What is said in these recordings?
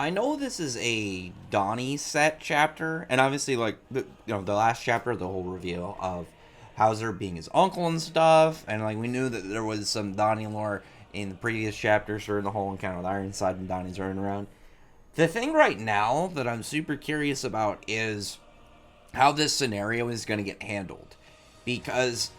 I know this is a Donnie set chapter, and obviously, like the last chapter, the whole reveal of Hauser being his uncle and stuff, and like we knew that there was some Donnie lore in the previous chapters for the whole encounter with Ironside and Donnie's running around. The thing right now that I'm super curious about is how this scenario is going to get handled, because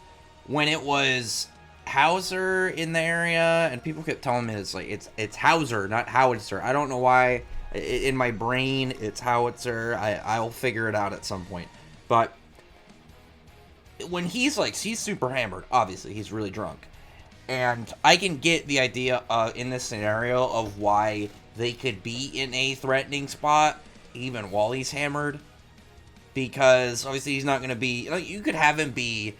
when it was Hauser in the area, and people kept telling me it's Hauser, not Howitzer. I don't know why. In my brain, it's Howitzer. I'll figure it out at some point. But when he's super hammered, obviously he's really drunk, and I can get the idea in this scenario of why they could be in a threatening spot even while he's hammered, because obviously he's not going to be like, you could have him be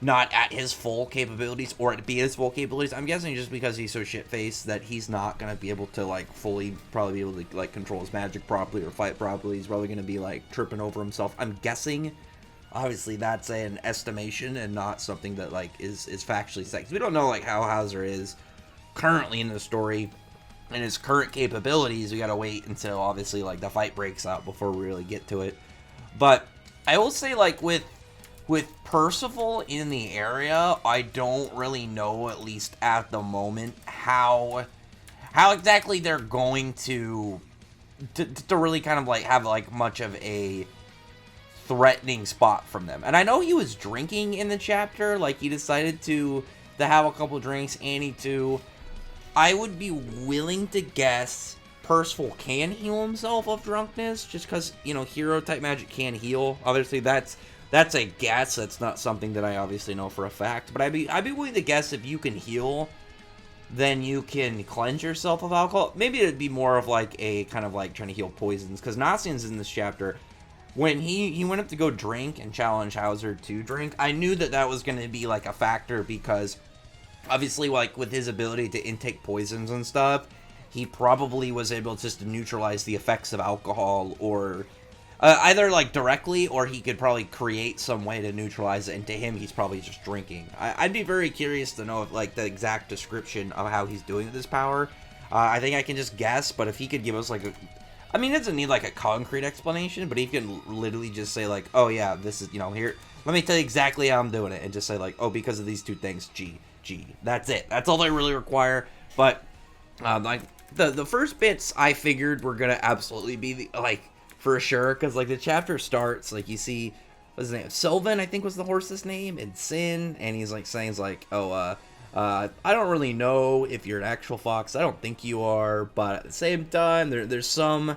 not at his full capabilities or be at his full capabilities. I'm guessing just because he's so shit-faced that he's not going to be able to, like, fully probably be able to, like, control his magic properly or fight properly. He's probably going to be, like, tripping over himself. I'm guessing. Obviously, that's an estimation and not something that, like, is factually set. 'Cause we don't know, like, how Hauser is currently in the story and his current capabilities. We gotta wait until, obviously, like, the fight breaks out before we really get to it. But I will say, like, with Percival in the area, I don't really know, at least at the moment, how exactly they're going to really kind of like have like much of a threatening spot from them. And I know he was drinking in the chapter, like he decided to have a couple drinks, Annie too. I would be willing to guess Percival can heal himself of drunkenness, just because, you know, hero type magic can heal. Obviously, that's a guess. That's not something that I obviously know for a fact. But I'd be willing to guess if you can heal, then you can cleanse yourself of alcohol. Maybe it'd be more of like a kind of like trying to heal poisons, because Nasian's in this chapter. When he went up to go drink and challenge Hauser to drink, I knew that was going to be like a factor, because obviously, like, with his ability to intake poisons and stuff, he probably was able just to neutralize the effects of alcohol, or either, like, directly, or he could probably create some way to neutralize it, and to him, he's probably just drinking. I'd be very curious to know, if, like, the exact description of how he's doing with this power. I think I can just guess, but if he could give us, like, I mean, it doesn't need, like, a concrete explanation, but he can literally just say, like, oh, yeah, this is, you know, here, let me tell you exactly how I'm doing it, and just say, like, oh, because of these two things, G. That's it. That's all they really require. But like the first bits, I figured were gonna absolutely be like for sure, because like the chapter starts, like you see what's his name, Sylvan, I think was the horse's name, and Sin, and he's like saying like, oh, I don't really know if you're an actual fox. I don't think you are, but at the same time, there's some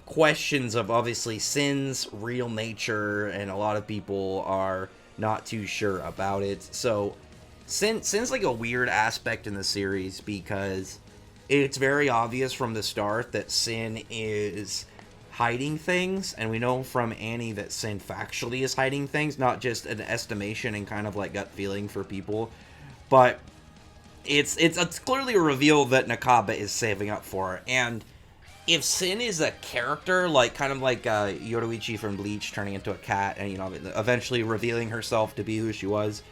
questions of obviously Sin's real nature, and a lot of people are not too sure about it. So Sin's like a weird aspect in the series, because it's very obvious from the start that Sin is hiding things, and we know from Annie that Sin factually is hiding things, not just an estimation and kind of like gut feeling for people, but it's clearly a reveal that Nakaba is saving up for her. And if Sin is a character, like kind of like Yoruichi from Bleach turning into a cat and, you know, eventually revealing herself to be who she was,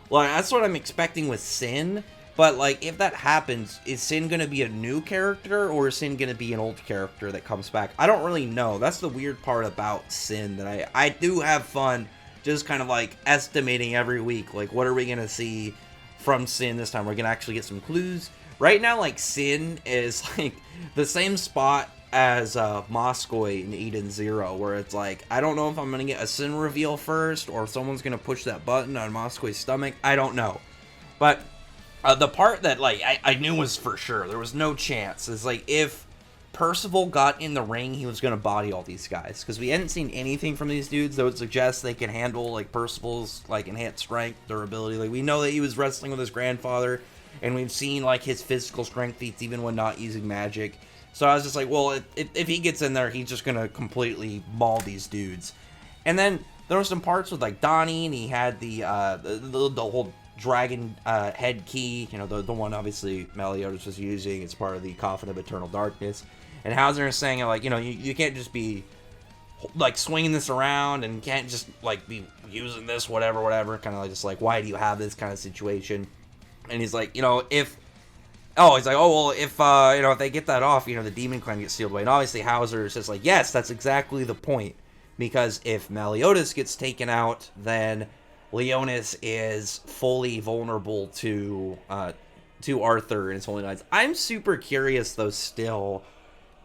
well, that's what I'm expecting with Sin. But, like, if that happens, is Sin going to be a new character, or is Sin going to be an old character that comes back? I don't really know. That's the weird part about Sin, that I do have fun just kind of, like, estimating every week. Like, what are we going to see from Sin this time? We're going to actually get some clues. Right now, like, Sin is, like, the same spot as Moskoy in Eden Zero, where it's like, I don't know if I'm going to get a Sin reveal first, or if someone's going to push that button on Moskoy's stomach. I don't know. But the part that, like, I knew was for sure, there was no chance, is, like, if Percival got in the ring, he was going to body all these guys. Because we hadn't seen anything from these dudes that would suggest they can handle, like, Percival's, like, enhanced strength, durability. Like, we know that he was wrestling with his grandfather, and we've seen, like, his physical strength feats even when not using magic. So I was just like, well, if he gets in there, he's just going to completely maul these dudes. And then there were some parts with, like, Donnie, and he had the whole dragon head key, you know, the one obviously Meliodas was using. It's part of the Coffin of Eternal Darkness. And Hauser is saying, like, you know, you can't just be, like, swinging this around, and can't just, like, be using this, whatever, kind of like, just like, why do you have this kind of situation? And he's like, you know, if oh, he's like, oh well, if if they get that off, the demon clan gets sealed away. And obviously Hauser is just like, yes, that's exactly the point, because if Meliodas gets taken out, then Leonis is fully vulnerable to Arthur and his holy knights. I'm super curious though still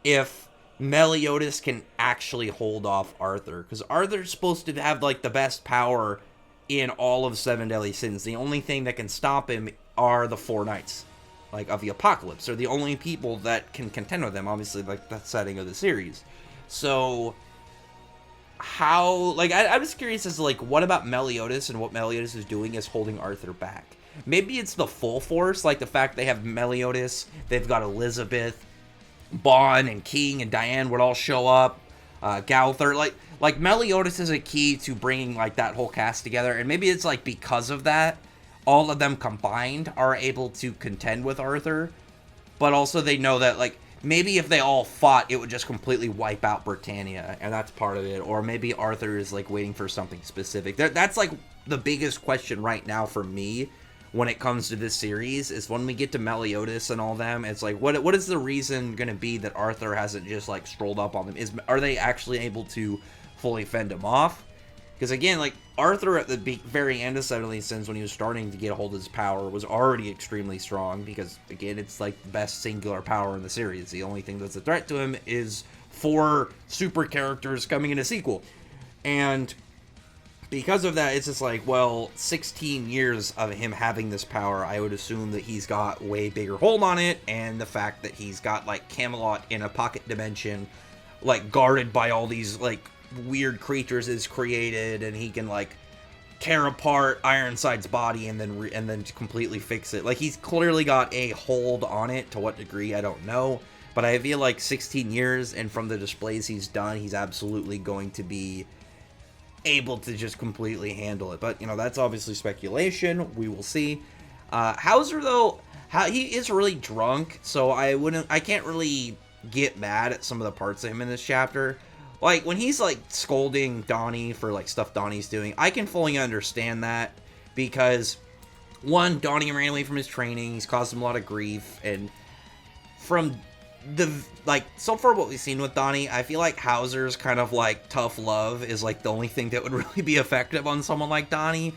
if Meliodas can actually hold off Arthur, because Arthur's supposed to have like the best power in all of Seven Deadly Sins. The only thing that can stop him are the four knights, like, of the apocalypse. They're the only people that can contend with them, obviously, like the setting of the series. So how, like, I was curious as to, like, what about Meliodas and what Meliodas is doing is holding Arthur back. Maybe it's the full force, like the fact they have Meliodas, they've got Elizabeth, Bon and King and Diane would all show up, Gowther, like Meliodas is a key to bringing, like, that whole cast together, and maybe it's, like, because of that, all of them combined are able to contend with Arthur, but also they know that, like, maybe if they all fought, it would just completely wipe out Britannia, and that's part of it, or maybe Arthur is, like, waiting for something specific. That's, like, the biggest question right now for me when it comes to this series, is when we get to Meliodas and all them, it's like, what is the reason going to be that Arthur hasn't just, like, strolled up on them? Are they actually able to fully fend him off? Because, again, like, Arthur at the very end of Seven Deadly Sins, when he was starting to get a hold of his power, was already extremely strong, because, again, it's, like, the best singular power in the series. The only thing that's a threat to him is 4 super characters coming in a sequel. And because of that, it's just like, well, 16 years of him having this power, I would assume that he's got way bigger hold on it, and the fact that he's got, like, Camelot in a pocket dimension, like, guarded by all these, like, weird creatures is created, and he can, like, tear apart Ironside's body and then completely fix it. Like, he's clearly got a hold on it. To what degree, I don't know, but I feel like 16 years, and from the displays he's done, he's absolutely going to be able to just completely handle it. But, that's obviously speculation. We will see. Hauser, though, he is really drunk, so I can't really get mad at some of the parts of him in this chapter. Like, when he's, like, scolding Donnie for, like, stuff Donnie's doing, I can fully understand that, because, one, Donnie ran away from his training, he's caused him a lot of grief, and from the, like, so far what we've seen with Donnie, I feel like Hauser's kind of, like, tough love is, like, the only thing that would really be effective on someone like Donnie,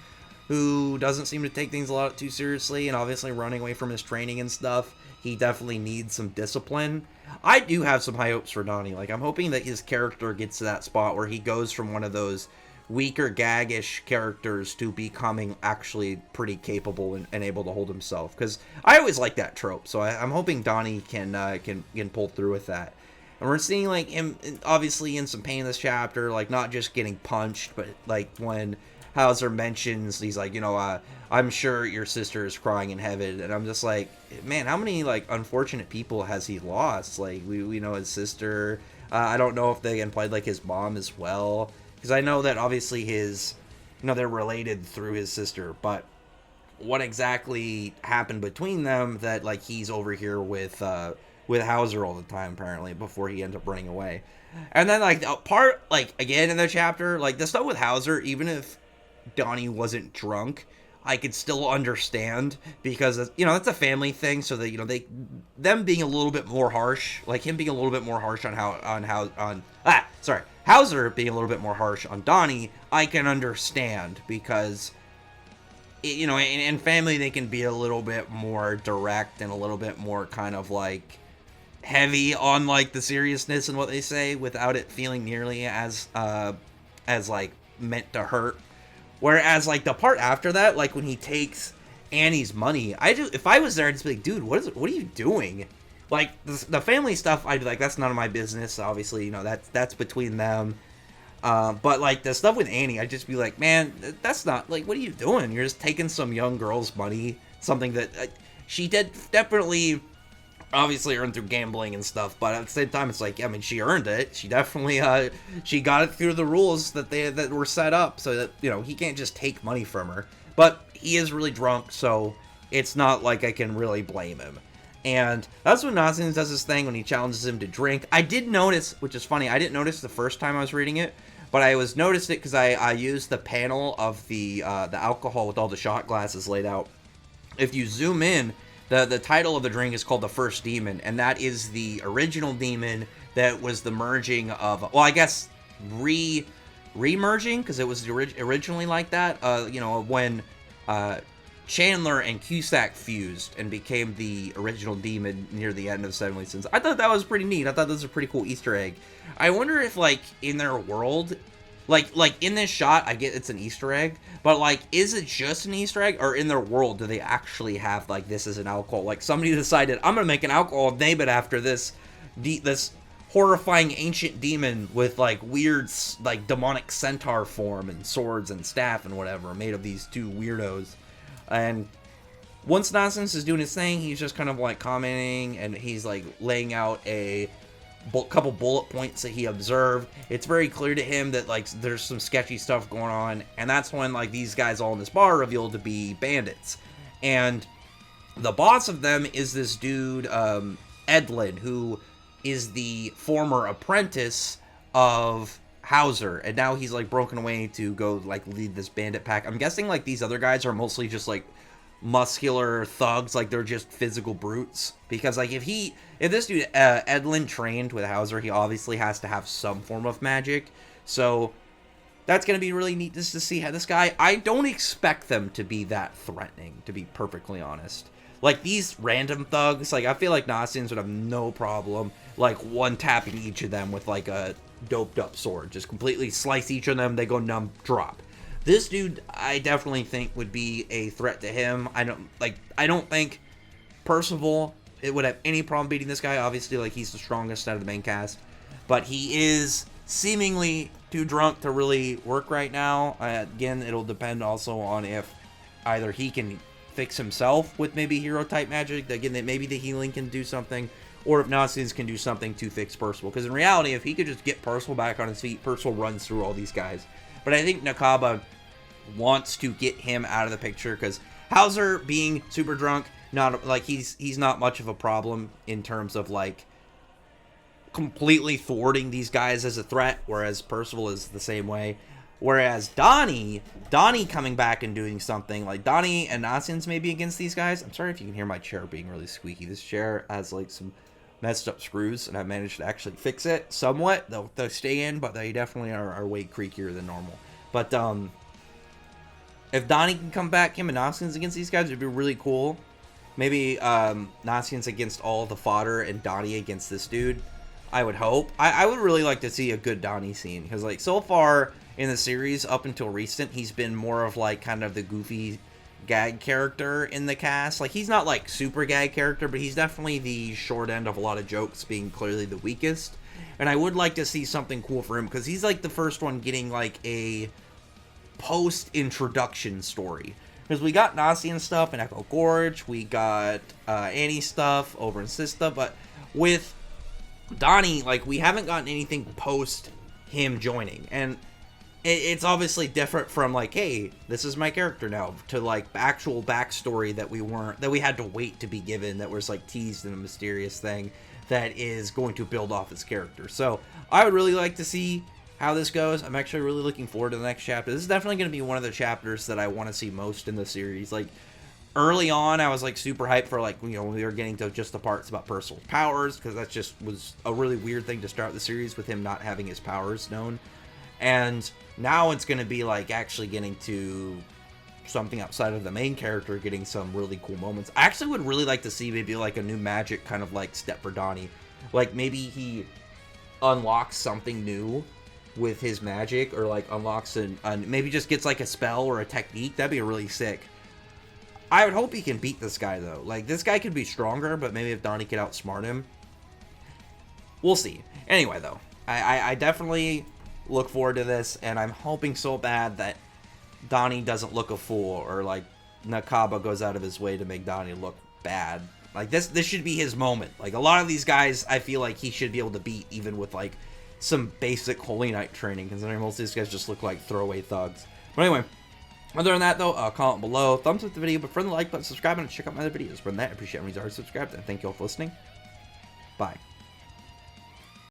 who doesn't seem to take things a lot too seriously, and obviously running away from his training and stuff, he definitely needs some discipline. I do have some high hopes for Donnie. Like, I'm hoping that his character gets to that spot where he goes from one of those weaker, gaggish characters to becoming actually pretty capable and able to hold himself. Because I always like that trope, so I'm hoping Donnie can pull through with that. And we're seeing, like, him obviously in some pain in this chapter, like, not just getting punched, but, like, when Hauser mentions, he's like, I'm sure your sister is crying in heaven, and I'm just like, man, how many, like, unfortunate people has he lost? Like, we know his sister, I don't know if they implied, like, his mom as well, because I know that obviously they're related through his sister, but what exactly happened between them that, like, he's over here with Hauser all the time, apparently, before he ends up running away. And then, like, the part, like, again in the chapter, like, the stuff with Hauser, even if Donnie wasn't drunk, I could still understand, because, that's a family thing, so that, them being a little bit more harsh, like him being a little bit more harsh Hauser being a little bit more harsh on Donnie, I can understand, because, in family they can be a little bit more direct and a little bit more kind of, like, heavy on, like, the seriousness and what they say without it feeling nearly as like, meant to hurt. Whereas, like, the part after that, like, when he takes Annie's money, if I was there, I'd just be like, dude, what are you doing? Like, the family stuff, I'd be like, that's none of my business. Obviously, that's between them. But, like, the stuff with Annie, I'd just be like, man, that's not, like, what are you doing? You're just taking some young girl's money, something that she did definitely obviously earned through gambling and stuff, but at the same time, it's like, I mean, she earned it. She definitely, she got it through the rules that were set up, so that, he can't just take money from her. But he is really drunk, so it's not like I can really blame him. And that's when Nazis does this thing when he challenges him to drink. I did notice, which is funny, I didn't notice the first time I was reading it, but I noticed it because I used the panel of the alcohol with all the shot glasses laid out. If you zoom in, The title of the drink is called the First Demon, and that is the original demon that was the merging of, well, I guess re-merging, because it was originally like that, when Chandler and Cusack fused and became the original demon near the end of Seven Deadly Sins. I thought that was pretty neat. I thought that was a pretty cool Easter egg. I wonder if, like, in their world, like in this shot, I get it's an Easter egg, but, like, is it just an Easter egg, or in their world do they actually have, like, this as an alcohol? Like, somebody decided, I'm gonna make an alcohol, name it after this horrifying ancient demon with, like, weird, like, demonic centaur form and swords and staff and whatever, made of these two weirdos. And once Nonsense is doing his thing, he's just kind of, like, commenting, and he's, like, laying out a couple bullet points that he observed. It's very clear to him that, like, there's some sketchy stuff going on, and that's when, like, these guys all in this bar revealed to be bandits. And the boss of them is this dude, Edlin, who is the former apprentice of Hauser, and now he's, like, broken away to go, like, lead this bandit pack. I'm guessing, like, these other guys are mostly just, like, muscular thugs, like, they're just physical brutes, because, like, if this dude Edlin trained with Hauser, he obviously has to have some form of magic, so that's gonna be really neat just to see how this guy, I don't expect them to be that threatening, to be perfectly honest. Like, these random thugs, like, I feel like Nonsense would have no problem, like, one-tapping each of them with, like, a doped-up sword. Just completely slice each of them, they go numb, drop. This dude, I definitely think, would be a threat to him. I don't think Percival, it would have any problem beating this guy. Obviously, like, he's the strongest out of the main cast. But he is seemingly too drunk to really work right now. Again, it'll depend also on if either he can fix himself with maybe hero-type magic. Again, that maybe the healing can do something. Or if Nonsense can do something to fix Percival. Because in reality, if he could just get Percival back on his feet, Percival runs through all these guys. But I think Nakaba wants to get him out of the picture, because Hauser being super drunk, not like he's not much of a problem in terms of, like, completely thwarting these guys as a threat, whereas Percival is the same way. Whereas Donnie coming back and doing something, like Donnie and Nonsense maybe against these guys. I'm sorry if you can hear my chair being really squeaky. This chair has, like, some messed up screws, and I managed to actually fix it somewhat. They'll stay in, but they definitely are way creakier than normal. But if Donnie can come back, him and Nonsense against these guys would be really cool. Maybe Nonsense against all the fodder and Donnie against this dude. I would hope. I would really like to see a good Donnie scene, because, like, so far in the series, up until recent, he's been more of, like, kind of the goofy gag character in the cast. Like, he's not, like, super gag character, but he's definitely the short end of a lot of jokes, being clearly the weakest. And I would like to see something cool for him, because he's, like, the first one getting, like, a post-introduction story. Because we got Nazi and stuff in Echo Gorge, we got Annie stuff over in Sista, but with Donnie, like, we haven't gotten anything post him joining. And it's obviously different from, like, hey, this is my character now, to, like, actual backstory that we had to wait to be given, that was, like, teased in a mysterious thing that is going to build off his character. So I would really like to see how this goes. I'm actually really looking forward to the next chapter. This is definitely going to be one of the chapters that I want to see most in the series. Like, early on, I was, like, super hyped for, like, when we were getting to just the parts about Percival's powers, because that just was a really weird thing to start the series with, him not having his powers known. And now it's going to be, like, actually getting to something outside of the main character, getting some really cool moments. I actually would really like to see maybe, like, a new magic kind of, like, step for Donnie. Like, maybe he unlocks something new with his magic, or, like, unlocks maybe just gets, like, a spell or a technique. That'd be really sick. I would hope he can beat this guy, though. Like, this guy could be stronger, but maybe if Donnie could outsmart him. We'll see. Anyway, though, I definitely look forward to this, and I'm hoping so bad that Donnie doesn't look a fool, or, like, Nakaba goes out of his way to make Donnie look bad. Like, this should be his moment. Like, a lot of these guys, I feel like he should be able to beat, even with, like, some basic Holy Knight training, considering most of these guys just look like throwaway thugs. But anyway, other than that, though, comment below, thumbs up the video, but friend the like button, subscribe, and check out my other videos. From that, I appreciate everyone's already subscribed, and thank you all for listening. Bye.